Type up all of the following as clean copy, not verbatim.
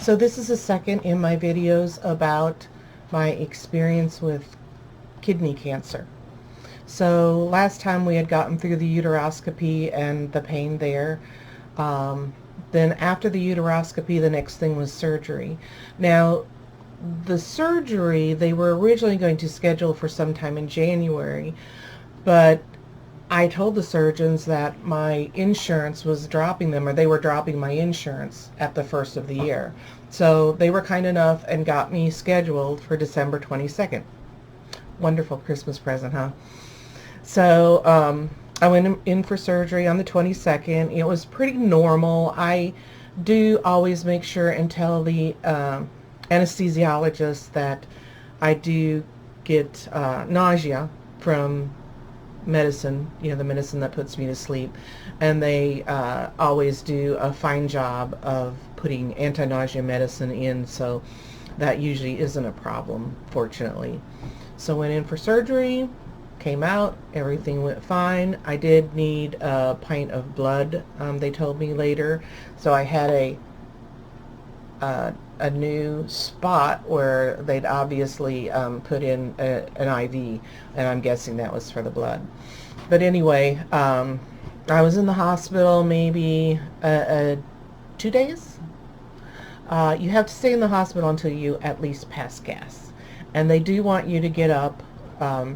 So this is the second in my videos about my experience with kidney cancer. So last time we had gotten through the uteroscopy and the pain there. Then after the uteroscopy, the next thing was surgery. Now, the surgery they were originally going to schedule for sometime in January, but I told the surgeons that my insurance was dropping them, or they were dropping my insurance at the first of the year. So they were kind enough and got me scheduled for December 22nd. Wonderful Christmas present, huh? So I went in for surgery on the 22nd. It was pretty normal. I do always make sure and tell the anesthesiologist that I do get nausea from medicine, the medicine that puts me to sleep, and they always do a fine job of putting anti-nausea medicine in, so that usually isn't a problem, fortunately. So went in for surgery, came out, everything went fine. I did need a pint of blood, they told me later, so I had a new spot where they'd obviously put in an IV, and I'm guessing that was for the blood. But anyway, I was in the hospital maybe 2 days. You have to stay in the hospital until you at least pass gas, and they do want you to get up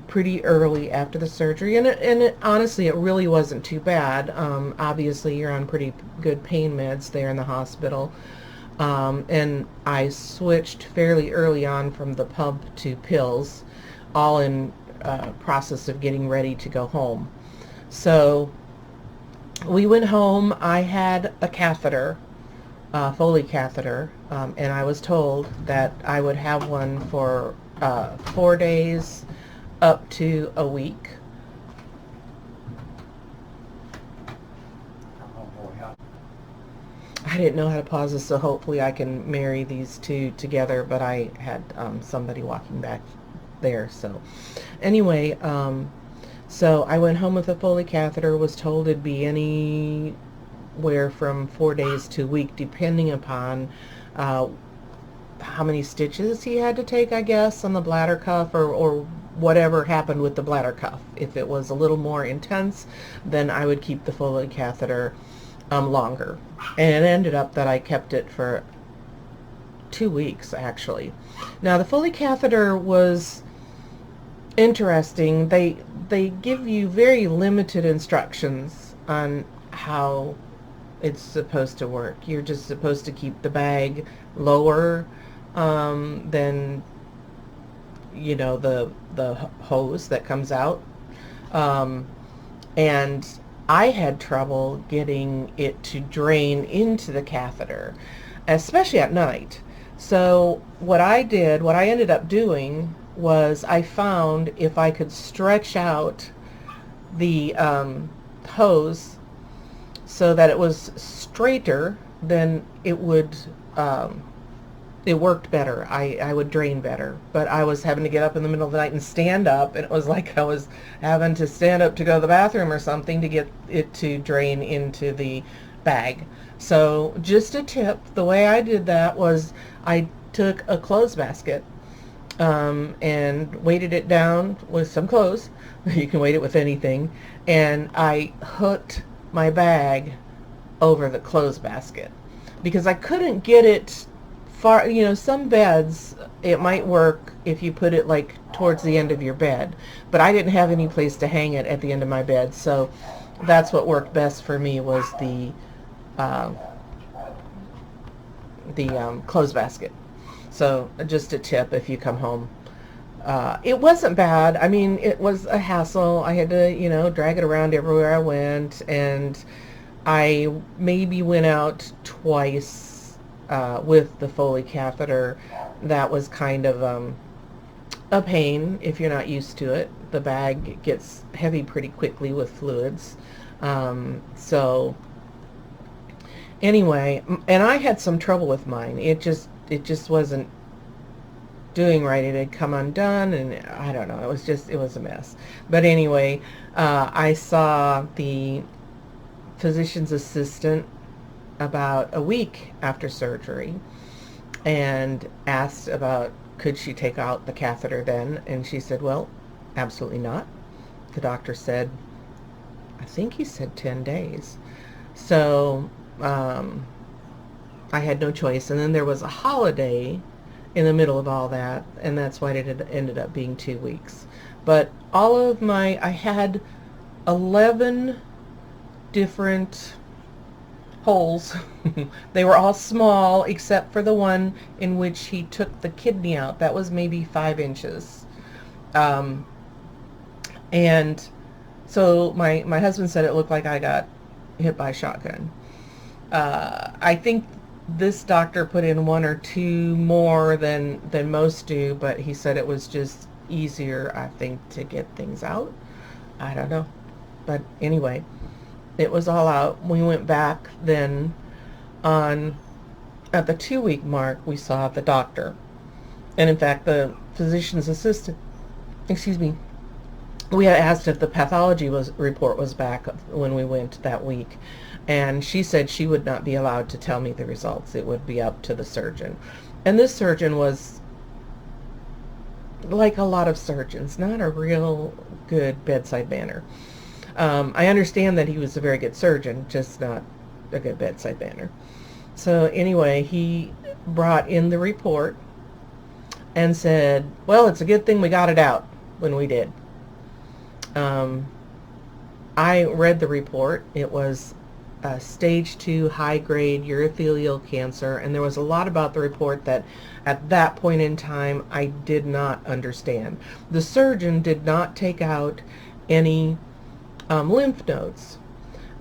pretty early after the surgery, and honestly it really wasn't too bad. Obviously you're on pretty good pain meds there in the hospital. And I switched fairly early on from the pump to pills, all in process of getting ready to go home. So we went home. I had a catheter, Foley catheter, and I was told that I would have one for 4 days up to a week. I didn't know how to pause this, so hopefully I can marry these two together, but I had somebody walking back there. So anyway, so I went home with a Foley catheter, was told it'd be anywhere from 4 days to a week, depending upon how many stitches he had to take, I guess, on the bladder cuff, or whatever happened with the bladder cuff. If it was a little more intense, then I would keep the Foley catheter longer. And it ended up that I kept it for 2 weeks, actually. Now, the Foley catheter was interesting. They give you very limited instructions on how it's supposed to work. You're just supposed to keep the bag lower than the hose that comes out, and I had trouble getting it to drain into the catheter, especially at night. So what I ended up doing was I found if I could stretch out the hose so that it was straighter, then it would it worked better. I would drain better. But I was having to get up in the middle of the night and stand up, and it was like I was having to stand up to go to the bathroom or something to get it to drain into the bag. So just a tip, the way I did that was I took a clothes basket and weighted it down with some clothes. You can weight it with anything. And I hooked my bag over the clothes basket because I couldn't get it far. Some beds, it might work if you put it like towards the end of your bed, but I didn't have any place to hang it at the end of my bed, so that's what worked best for me, was the clothes basket. So just a tip if you come home. It wasn't bad. I mean, it was a hassle. I had to, drag it around everywhere I went, and I maybe went out twice with the Foley catheter. That was kind of a pain if you're not used to it. The bag gets heavy pretty quickly with fluids. So anyway, and I had some trouble with mine. It just wasn't doing right. It had come undone, and I don't know, it was a mess. But anyway, I saw the physician's assistant about a week after surgery, and asked about could she take out the catheter then, and she said, well, absolutely not. The doctor said, I think he said 10 days. So I had no choice. And then there was a holiday in the middle of all that, and that's why it ended up being 2 weeks. But I had 11 different holes. They were all small except for the one in which he took the kidney out. That was maybe 5 inches. Um, and so my husband said it looked like I got hit by a shotgun. I think this doctor put in one or two more than most do, but he said it was just easier, I think, to get things out. I don't know. But anyway, it was all out. We went back then on, at the 2 week mark, we saw the doctor. And in fact, the physician's assistant, excuse me, we had asked if the pathology report was back when we went that week. And she said she would not be allowed to tell me the results. It would be up to the surgeon. And this surgeon was like a lot of surgeons, not a real good bedside manner. I understand that he was a very good surgeon, just not a good bedside manner. So anyway, he brought in the report and said, well, it's a good thing we got it out when we did. I read the report. It was stage 2 high-grade urothelial cancer, and there was a lot about the report that at that point in time I did not understand. The surgeon did not take out any lymph nodes,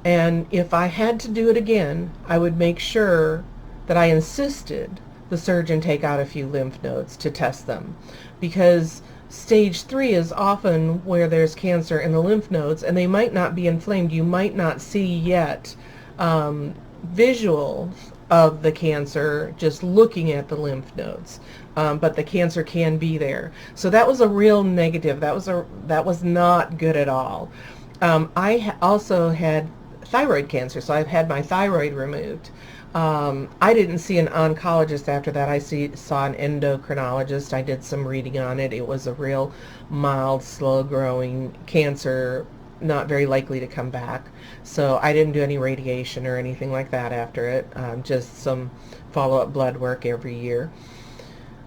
and if I had to do it again, I would make sure that I insisted the surgeon take out a few lymph nodes to test them, because stage 3 is often where there's cancer in the lymph nodes, and they might not be inflamed. You might not see yet visuals of the cancer just looking at the lymph nodes, but the cancer can be there. So that was a real negative. That was not good at all. I also had thyroid cancer, so I've had my thyroid removed. I didn't see an oncologist after that. I saw an endocrinologist. I did some reading on it. It was a real mild, slow-growing cancer, not very likely to come back. So I didn't do any radiation or anything like that after it, just some follow-up blood work every year.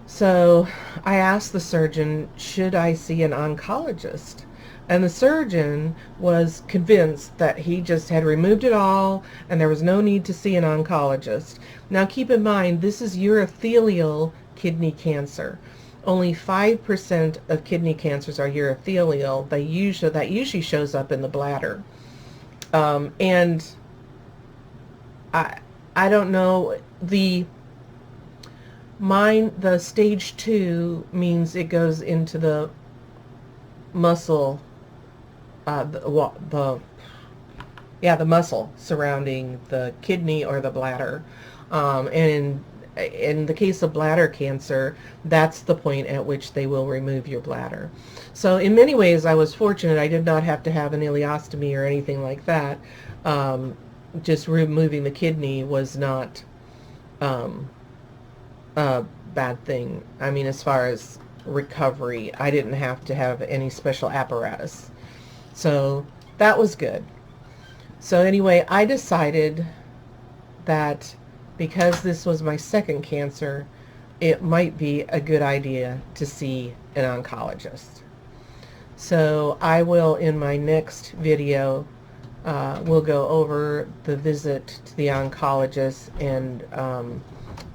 So I asked the surgeon, should I see an oncologist? And the surgeon was convinced that he just had removed it all and there was no need to see an oncologist. Now keep in mind, this is urothelial kidney cancer. Only 5% of kidney cancers are urothelial. That usually shows up in the bladder. And I don't know, the stage 2 means it goes into the muscle, the muscle surrounding the kidney or the bladder. And in the case of bladder cancer, that's the point at which they will remove your bladder. So in many ways, I was fortunate. I did not have to have an ileostomy or anything like that. Just removing the kidney was not a bad thing. I mean, as far as recovery, I didn't have to have any special apparatus. So that was good. So anyway, I decided that because this was my second cancer, it might be a good idea to see an oncologist. So I will, in my next video, we'll go over the visit to the oncologist and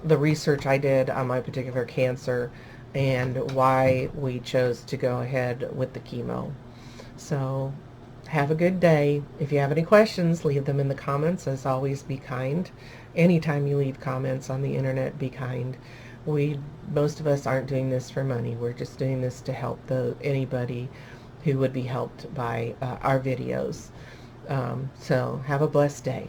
the research I did on my particular cancer and why we chose to go ahead with the chemo. So have a good day. If you have any questions, leave them in the comments. As always, be kind. Anytime you leave comments on the internet, be kind. Most of us aren't doing this for money. We're just doing this to help anybody who would be helped by our videos. So have a blessed day.